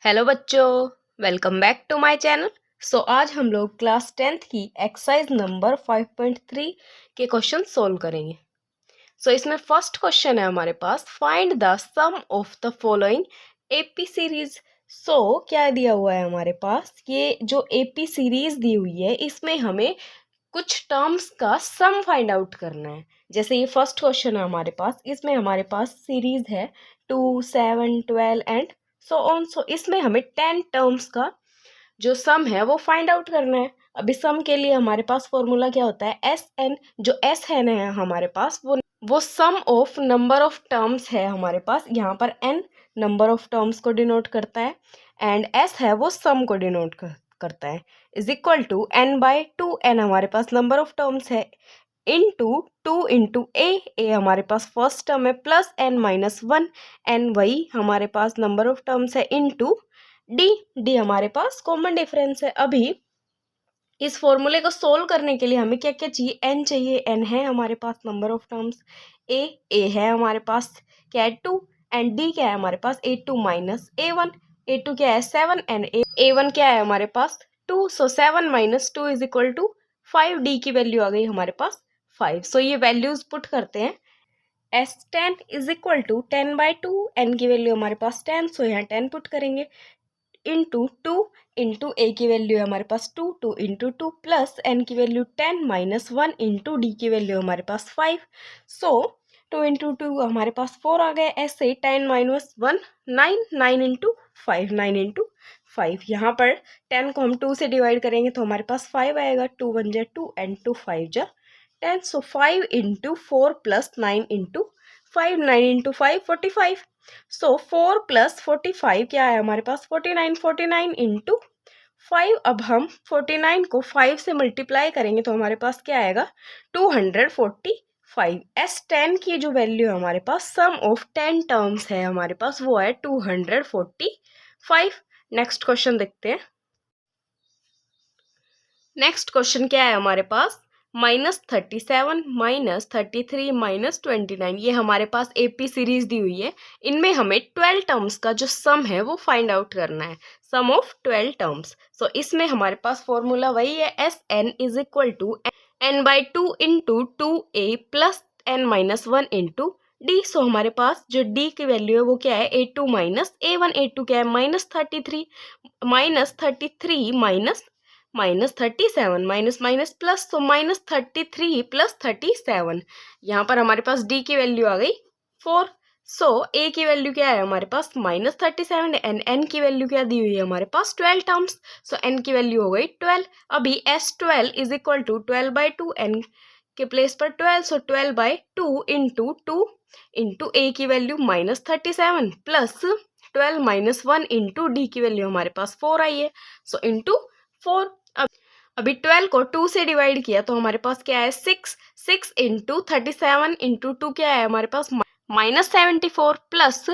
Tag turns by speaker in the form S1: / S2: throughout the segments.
S1: Hello बच्चों, welcome back to my channel. आज हम लोग क्लास 10th की एक्सरसाइज नंबर 5.3 के क्वेश्चन सोल्व करेंगे। इसमें फर्स्ट क्वेश्चन है हमारे पास, find the sum of the following AP series. क्या दिया हुआ है हमारे पास, ये जो एपी सीरीज दी हुई है इसमें हमें कुछ टर्म्स का सम फाइंड आउट करना है। जैसे ये फर्स्ट क्वेश्चन है हमारे पास, इसमें हमारे पास सीरीज है 2, 7, 12 एंड सो ऑन। इसमें हमें 10 टर्म्स का जो सम है वो फाइंड आउट करना है। अभी सम के लिए हमारे पास फॉर्मूला क्या होता है, एस एन। जो एस एन है हमारे पास वो सम ऑफ नंबर ऑफ टर्म्स है हमारे पास। यहाँ पर एन नंबर ऑफ टर्म्स को डिनोट करता है एंड एस है वो सम को डिनोट करता है। Is equal to N by two. N हमारे पास नंबर ऑफ टर्म्स है, इंटू टू इंटू ए हमारे पास फर्स्ट टर्म है, plus N minus one. N वही हमारे पास नंबर ऑफ टर्म्स है, इंटू डी हमारे पास कॉमन डिफरेंस है। अभी इस फॉर्मूले को सोल्व करने के लिए हमें क्या क्या चाहिए, एन चाहिए। एन है हमारे पास नंबर ऑफ टर्म्स, ए है हमारे पास क्या है 2 एंड डी क्या है हमारे पास A2 माइनस A1। A2 क्या है 7 एंड A1 क्या है हमारे पास 2। 7 minus 2 is equal to 5। D की वैल्यू आ गई हमारे पास 5। ये वैल्यूज पुट करते हैं। S10 is equal to 10 by 2। N की वैल्यू हमारे पास 10, यहाँ 10 पुट करेंगे, इंटू टू इंटू ए की वैल्यू है हमारे पास 2, 2 इंटू टू, प्लस एन की वैल्यू 10 माइनस 1 इंटू डी की वैल्यू हमारे पास 5। 2 इंटू टू हमारे पास 4 आ गए। ऐसे 10 माइनस 1 9, 9 इंटू 5, 9 इंटू 5। यहाँ पर 10 को हम 2 से डिवाइड करेंगे तो हमारे पास 5 आएगा। 2 1 जा 2 एंड 2 5 जा 10। 5 into 4 plus 9 into 5, 9 into 5 45। 4 plus 45 क्या है हमारे पास 49। 49 इंटू 5। अब हम 49 को 5 से मल्टीप्लाई करेंगे तो हमारे पास क्या आएगा 245। S10 की जो वैल्यू है हमारे पास, सम ऑफ 10 टर्म्स है हमारे पास, वो है 245। नेक्स्ट क्वेश्चन देखते हैं। नेक्स्ट क्वेश्चन क्या है हमारे पास, -37 -33 -29। ये हमारे पास एपी सीरीज दी हुई है। इनमें हमें 12 टर्म्स का जो सम है वो फाइंड आउट करना है, सम ऑफ 12 टर्म्स। इसमें हमारे पास फॉर्मूला वही है, S N is equal to N by 2 into 2a plus N minus 1 into D. हमारे पास जो डी की वैल्यू है वो क्या है A2 माइनस A1। A2 क्या है -33, -33 -37 माइनस माइनस प्लस, तो -33 प्लस 37। यहाँ पर हमारे पास डी की वैल्यू आ गई 4। ए की वैल्यू क्या है हमारे पास -37 एंड एन की वैल्यू क्या दी हुई है हमारे पास 12 टर्म्स। एन की वैल्यू हो गई 12। अभी S12 is equal to 12 by 2, N के प्लेस पर 12। 12 बाई 2 इंटू ए की value -37 plus 12 minus 1 into D की वैल्यू हमारे पास 4 आई है, इंटू 4। अभी 12 को 2 से डिवाइड किया तो हमारे पास क्या है 6। 6 इंटू 37 इंटू 2 क्या है हमारे पास -74 प्लस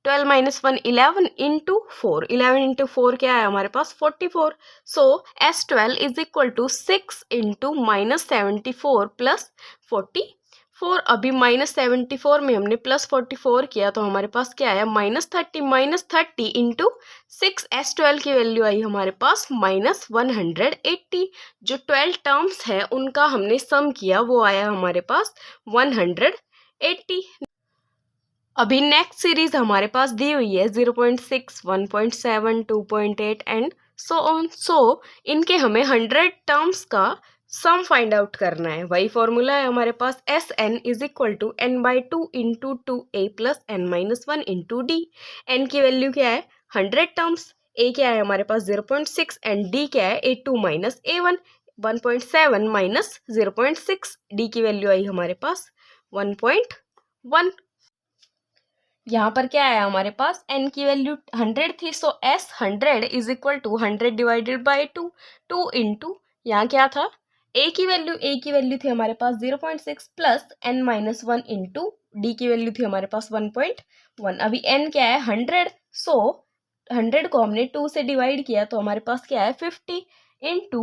S1: 12 माइनस 1 11 इंटू 4। 11 इंटू 4 क्या है हमारे पास 44। S12 is equal to 6 into -74 plus 44। अभी -74 में हमने प्लस 44 किया तो हमारे पास क्या आया -30 इंटू 6। S12 की वैल्यू आई हमारे पास -180। जो 12 टर्म्स है उनका हमने सम किया, वो आया हमारे पास 180। अभी नेक्स्ट सीरीज हमारे पास दी हुई है 0.6, 1.7, 2.8 एंड सो ऑन। इनके हमें 100 टर्म्स का सम फाइंड आउट करना है। वही फॉर्मूला है हमारे पास, S N is equal to N by 2 into 2a plus N minus 1 into D. N की वैल्यू क्या है 100 टर्म्स, ए क्या है हमारे पास 0.6 एंड डी क्या है A2 minus A1। 1.7 minus 0.6, D की वैल्यू आई हमारे पास 1.1। यहाँ पर क्या आया हमारे पास, एन की वैल्यू 100 थी, S 100 is equal to 100 divided by 2। 2 into यहाँ क्या था ए की वैल्यू थी हमारे पास 0.6 plus N minus 1 into D की वैल्यू थी हमारे पास 1.1। अभी एन क्या है 100। 100 को हमने 2 से डिवाइड किया तो हमारे पास क्या है 50 इंटू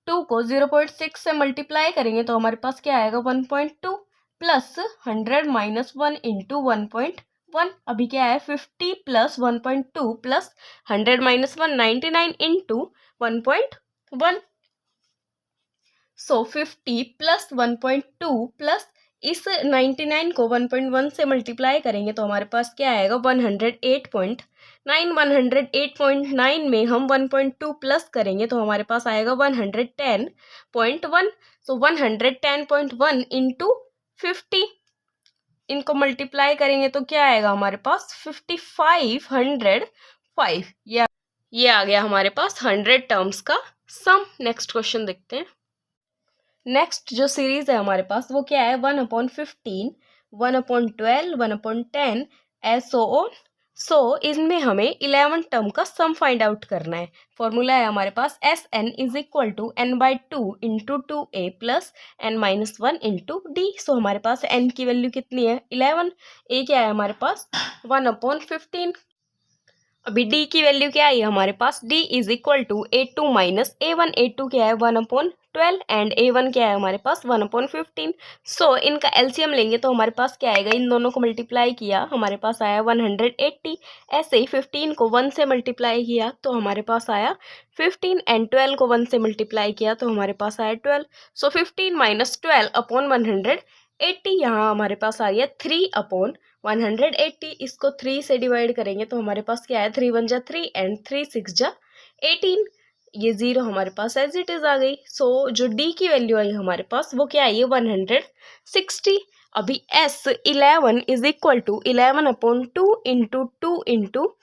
S1: 2 को 0.6 से मल्टीप्लाई करेंगे तो हमारे पास क्या आएगा 1.2 प्लस 100 माइनस 1 इंटू 1.1। 1। अभी क्या है 50 प्लस 1.2 प्लस 100 माइनस 1 99 इंटू 1.1। सो 50 प्लस 1.2 प्लस इस 99 को 1.1 से मल्टीप्लाई करेंगे तो हमारे पास क्या आएगा 108.9। 108.9 में हम 1.2 प्लस करेंगे तो हमारे पास आएगा 110.1। सो 110.1 इंटू 50, इनको मल्टीप्लाई करेंगे तो क्या आएगा हमारे पास 5505। ये आ गया हमारे पास 100 टर्म्स का सम। नेक्स्ट क्वेश्चन देखते हैं। नेक्स्ट जो सीरीज है हमारे पास वो क्या है 1/15, 1/12, 1/10 एसो ऑन। सो इसमें हमें 11 टर्म का सम फाइंड आउट करना है। फॉर्मूला है हमारे पास SN is equal to n/2 into 2a plus n-1 into D. So हमारे पास n की वैल्यू कितनी है 11, a क्या है हमारे पास 1/15। अभी d की वैल्यू क्या आई हमारे पास d is equal to a2 minus a1। a2 क्या है 1/12 एंड a1 क्या है हमारे पास 1/15। सो इनका एलसीएम लेंगे तो हमारे पास क्या आएगा, इन दोनों को मल्टीप्लाई किया हमारे पास आया 180। ऐसे ही 15 को 1 से मल्टीप्लाई किया तो हमारे पास आया 15 एंड 12 को 1 से मल्टीप्लाई किया तो हमारे पास आया 12। सो 15 माइनस 12 अपॉन 180, यहाँ हमारे पास आ गया 3/180। इसको 3 से डिवाइड करेंगे तो हमारे पास क्या है 3 1 जा 3 एंड 3 6 जा 18। ये 0 हमारे पास एज इट इज आ गई। सो जो डी की वैल्यू आई हमारे पास वो क्या आई है 160। अभी S 11 is equal to 11/2 into 2 into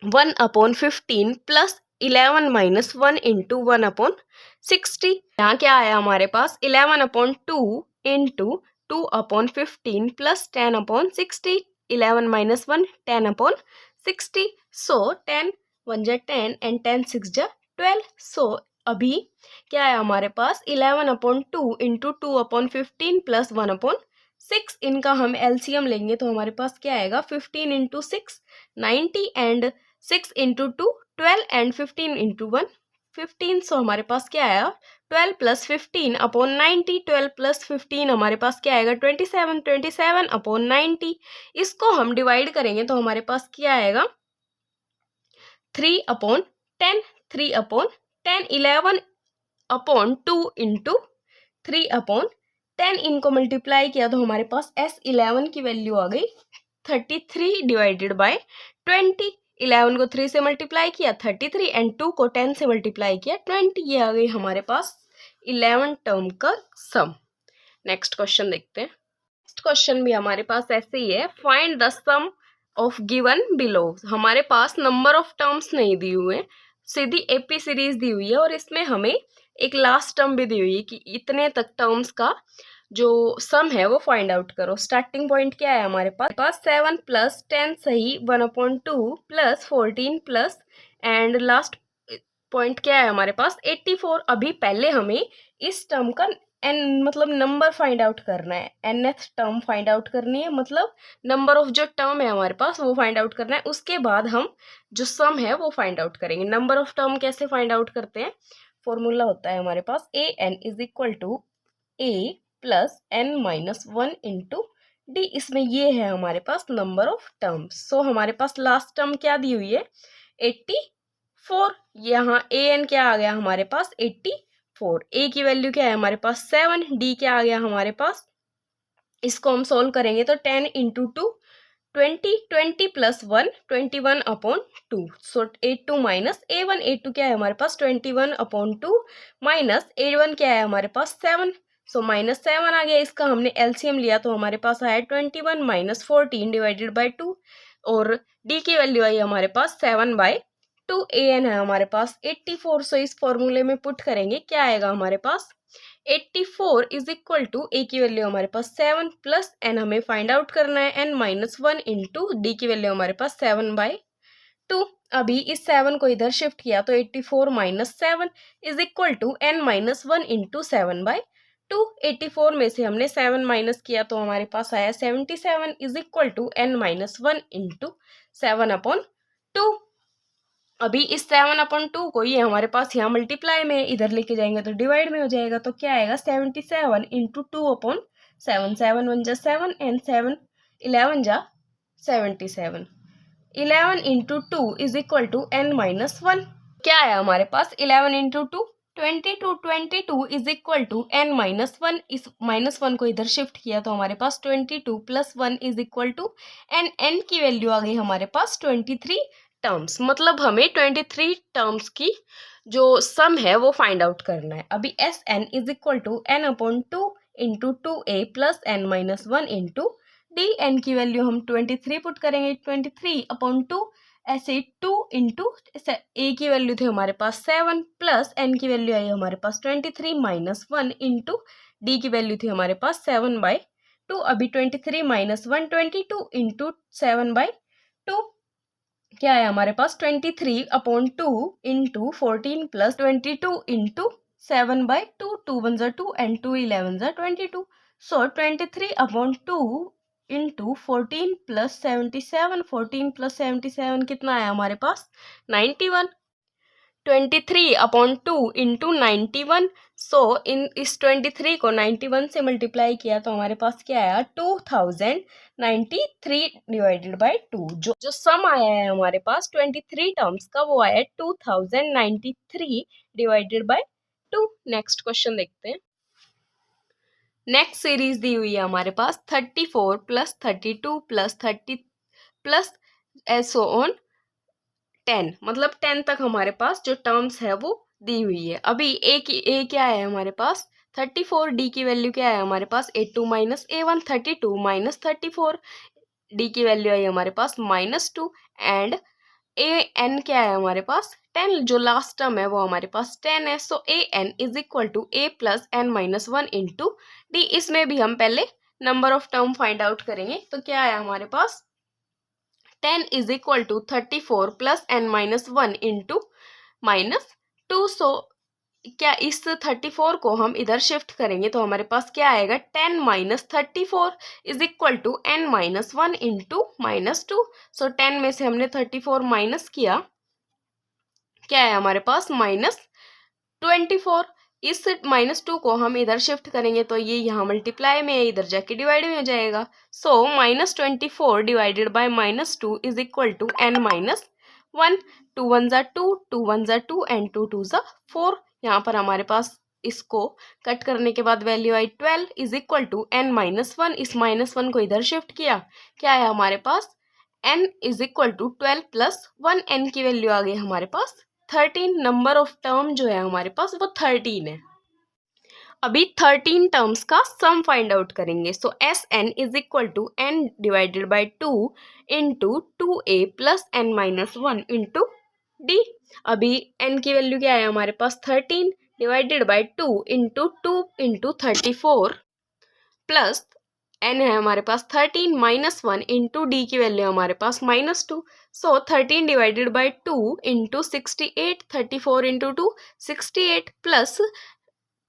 S1: 1/15 plus 11 minus 1 into 1/60। यहाँ क्या आया हमारे पास 11/2 इंटू 2/15 प्लस 10/60। 11 माइनस 1 10/60। सो 10 1 जा 10 एंड 10 6 जा 12। सो अभी क्या है हमारे पास 11/2 इंटू 2/15 प्लस 1/6। इनका हम एलसीएम लेंगे तो हमारे पास क्या आएगा 15 into 6 90 and 6 into 2 12 and 15 into 1 15। सो हमारे पास क्या आया 12 प्लस 15 अपॉन 90। 12 प्लस 15 हमारे पास क्या आएगा 27। 27 अपॉन 90, इसको हम डिवाइड करेंगे तो हमारे पास क्या आएगा 3/10। 3/10 11/2 इंटू 3/10, इनको मल्टीप्लाई किया तो हमारे पास S11 की वैल्यू आ गई 33 डिवाइडेड बाय 20। 11 को 3 से मल्टीप्लाई किया 33 एंड 2 को 10 से मल्टीप्लाई किया 20। ये आ गई हमारे पास 11 टर्म का सम। नेक्स्ट क्वेश्चन देखते हैं। नेक्स्ट क्वेश्चन भी हमारे पास ऐसे ही है, find the sum of given below. हमारे पास नंबर ऑफ टर्म्स नहीं दी हुए, सीधी एपी सीरीज दी हुई है और इसमें हमें एक लास्ट टर्म भी दी हुई है कि इतने तक टर्म्स का जो सम है वो फाइंड आउट करो। स्टार्टिंग पॉइंट क्या है हमारे पास 7 प्लस 10 सही 1/2 plus 14 plus and last point क्या है हमारे पास 84। अभी पहले हमें इस टर्म का एन मतलब नंबर फाइंड आउट करना है, nth टर्म फाइंड आउट करनी है, मतलब नंबर ऑफ जो टर्म है हमारे पास वो फाइंड आउट करना है। उसके बाद हम जो सम है वो फाइंड आउट करेंगे। नंबर ऑफ टर्म कैसे फाइंड आउट करते हैं, फॉर्मूला होता है हमारे पास an is equal to a plus n-1 into D. इसमें ये है हमारे पास नंबर ऑफ टर्म्स। सो हमारे पास लास्ट टर्म क्या दी हुई है 84। यहाँ an क्या आ गया हमारे पास 84। a की वैल्यू क्या है हमारे पास 7। d क्या आ गया हमारे पास, इसको हम सोल्व करेंगे तो 10 इंटू 2 20 20 प्लस 1 21/2। सो a2 माइनस a1। a2 क्या है हमारे पास 21/2 माइनस a1 क्या है हमारे पास 7। सो -7 आ गया। इसका हमने एलसीएम लिया तो हमारे पास आया 21 माइनस 14 डिवाइडेड बाई 2 और डी की वैल्यू आई हमारे पास 7/2। an है हमारे पास 84। सो इस फॉर्मूले में पुट करेंगे क्या आएगा हमारे पास 84 इज इक्वल टू a की वैल्यू हमारे पास 7 प्लस n हमें फाइंड आउट करना है n-1 इंटू डी की वैल्यू हमारे पास 7/2। अभी इस 7 को इधर शिफ्ट किया तो 84 minus 7 is equal to n-1 into 7/2। 84 में से हमने 7 माइनस किया तो हमारे पास आया 77 is equal to n-1 into 7/2। अभी इस 7/2 को ये हमारे पास यहाँ मल्टीप्लाई में इधर लेके जाएंगे तो डिवाइड में हो जाएगा तो क्या आएगा 77 इंटू 2/7। 7 1 जा 7 एंड 7 11 जा 77। 11 into 2 is equal to n-1। क्या है हमारे पास 11 into 2 22। 22 is equal to n-1। इस -1 को इधर शिफ्ट किया तो हमारे पास 22 plus 1 is equal to n की वैल्यू आ गई हमारे पास 23 टर्म्स। मतलब हमें 23 टर्म्स की जो सम है वो फाइंड आउट करना है। अभी Sn is equal to n/2 into 2a plus n-1 into D. N की वैल्यू हम 23 पुट करेंगे, 23/2 ऐसे 2 इंटू ए की वैल्यू थी हमारे पास 7 प्लस एन की वैल्यू आई हमारे पास 23 माइनस 1 इंटू डी की वैल्यू थी हमारे पास 7/2। अभी 23 माइनस 1 22 इंटू 7/2 क्या है हमारे पास 23/2 इंटू 14 प्लस 22 इंटू 7/2। 2 1 ज़ा 2 एंड 2 11 ज़ा 22। सो 23/2 इंटू 14 प्लस 77। 14 प्लस 77 कितना आया हमारे पास 91। 23/2 इंटू 91। सो इस 23 को 91 से मल्टीप्लाई किया तो हमारे पास क्या आया 2093 डिवाइडेड बाय 2। जो सम आया है हमारे पास 23 टर्म्स का वो आया 2093 डिवाइडेड बाय 2। नेक्स्ट क्वेश्चन देखते हैं। नेक्स्ट सीरीज दी हुई है हमारे पास 34 प्लस 32 प्लस 30 प्लस एसो ऑन 10। मतलब 10 तक हमारे पास जो टर्म्स है वो दी हुई है। अभी ए क्या है हमारे पास 34। डी की वैल्यू क्या है हमारे पास A2 minus A1। 32 minus 34 D की वैल्यू आई हमारे पास -2 एंड एन क्या है हमारे पास 10। जो लास्ट टर्म है वो हमारे पास 10 है। So N is equal to A plus n-1 into D. इसमें भी हम पहले number of term find out करेंगे। तो क्या है हमारे पास 10 is equal to 34 plus n-1 into -2। So क्या इस 34 को हम इधर शिफ्ट करेंगे तो हमारे पास क्या आएगा 10 minus 34 is equal to n-1 into -2। So 10 में से हमने 34 माइनस किया, क्या है हमारे पास -24। इस -2 को हम इधर शिफ्ट करेंगे तो ये यहाँ मल्टीप्लाई में है, इधर जाके डिवाइड में हो जाएगा। So -24 divided by -2 is equal to n-1। 2 1 ज़ा 2 2 1 ज़ा 2 एंड 2 2 ज़ा 4। यहाँ पर हमारे पास इसको कट करने के बाद वैल्यू आई 12 इज इक्वल टू n-1। इस -1 को इधर शिफ्ट किया, क्या है हमारे पास n is equal to 12 plus 1। n की वैल्यू आ गई हमारे पास 13। नंबर ऑफ टर्म जो है हमारे पास वो 13 है। अभी 13 टर्म्स का सम फाइंड आउट करेंगे। So Sn is equal to n divided by 2 into 2a plus n-1 into D. अभी n की वैल्यू क्या है हमारे पास 13 divided by 2 into 34 plus n है हमारे पास 13 -1 इंटू डी की वैल्यू हमारे पास -2। So 13 divided by 2 into 68। 34 into 2 68 plus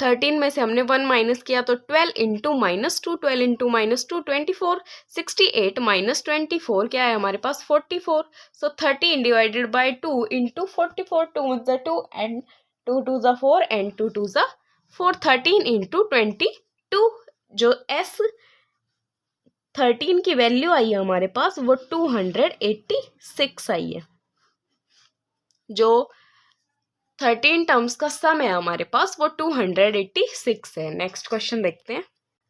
S1: 13 में से हमने 1 माइनस किया तो 12 इंटू -2। 12 इंटू -2 24। 68 माइनस 24 क्या है हमारे पास 44। सो 13 डिवाइडेड बाय 2 इंटू 44। 2 1 ज़ा 2 एंड 2 2 ज़ा 4 एंड 2 2 ज़ा 4। 13 इंटू 22। जो S13 की वैल्यू आई है हमारे पास वो 286 आई है। जो 13 टर्म्स का सम है हमारे पास वो 286 है। नेक्स्ट क्वेश्चन देखते हैं।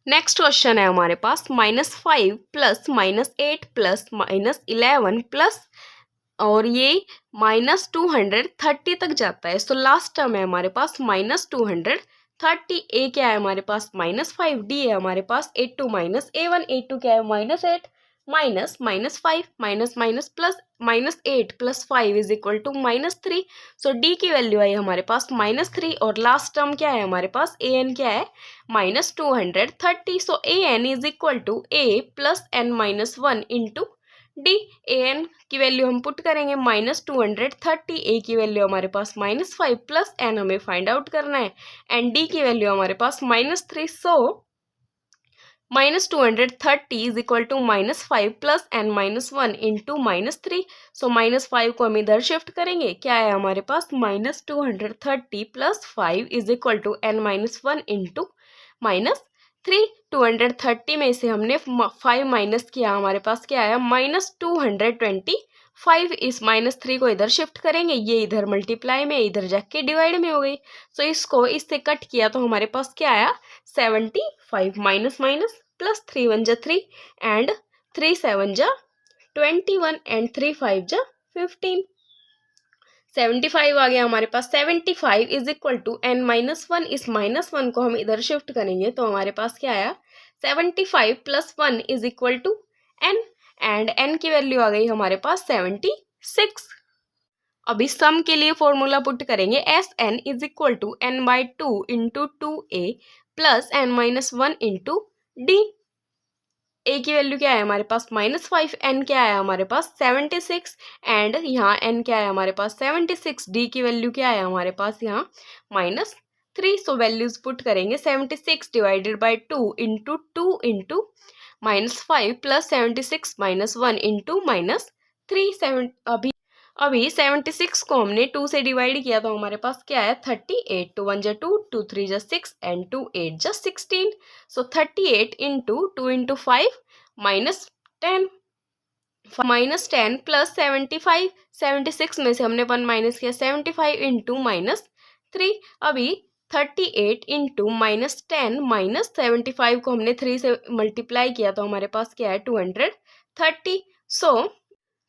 S1: नेक्स्ट क्वेश्चन है हमारे पास -5 प्लस -8 प्लस -11 प्लस और ये -230 तक जाता है। सो लास्ट टर्म है हमारे पास -230। ए क्या है हमारे पास -5। डी है हमारे पास A2 माइनस A1। A2 क्या है -8 minus -5 minus plus -8 plus 5 is equal to -3। So D की वैल्यू आई हमारे पास -3 और लास्ट टर्म क्या है हमारे पास an क्या है -230। So an is equal to a plus n-1 into D. an की वैल्यू हम पुट करेंगे -230। ए की वैल्यू हमारे पास -5 प्लस n हमें फाइंड आउट करना है एंड डी की वैल्यू हमारे पास -3। So -230 is equal to -5 plus n-1 into -3। So -5 को हम इधर शिफ्ट करेंगे, क्या है हमारे पास -230 plus 5 is equal to n-1 into -3। 3 230 में से हमने 5 माइनस किया, हमारे पास क्या आया -225। इस -3 को इधर शिफ्ट करेंगे, ये इधर मल्टीप्लाई में, इधर जाके डिवाइड में हो गई। सो इसको इससे कट किया तो हमारे पास क्या आया 75 माइनस माइनस प्लस 3 1 जा 3 एंड 3 7 जा 21 एंड 3 5 जा 15। 75 आ गया हमारे पास। 75 इज इक्वल टू n-1। इस -1 को हम इधर शिफ्ट करेंगे तो हमारे पास क्या आया 75 + 1 is equal to n and n की वैल्यू आ गई हमारे पास 76। अभी सम के लिए फॉर्मूला पुट करेंगे Sn is equal to n/2 into 2a plus n-1 into d। A की वैल्यू क्या है हमारे पास -5, एन क्या है हमारे पास 76 एंड यहाँ एन क्या है हमारे पास 76, डी की वैल्यू क्या है हमारे पास यहाँ -3। सो वैल्यूज पुट करेंगे 76 divided by 2 into -5 plus 76 -1 into -3। अभी 76 को हमने 2 से डिवाइड किया तो हमारे पास क्या है 38। 2 1 जा 2, 2 3 जा 6 एंड 2 8 जा 16। सो 38 इंटू 2 इंटू 5 -10 -10 प्लस 75। 76 में से हमने 1 माइनस किया 75 इंटू -3। अभी 38 इंटू -10 -75 को हमने 3 से मल्टीप्लाई किया तो हमारे पास क्या है 230। सो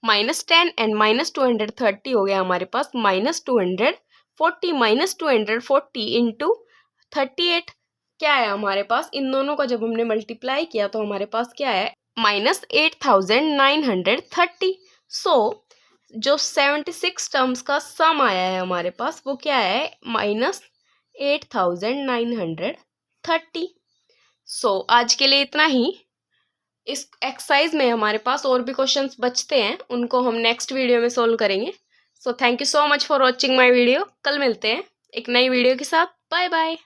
S1: -10 एंड -230 हो गया हमारे पास -240। -240 इंटू 38 क्या है हमारे पास, इन दोनों का जब हमने मल्टीप्लाई किया तो हमारे पास क्या है -8930। सो जो 76 टर्म्स का सम आया है हमारे पास वो क्या है -8930। सो आज के लिए इतना ही। इस एक्सरसाइज में हमारे पास और भी क्वेश्चंस बचते हैं, उनको हम नेक्स्ट वीडियो में सोल्व करेंगे। So thank you so much for watching my video. कल मिलते हैं एक नई वीडियो के साथ। Bye bye.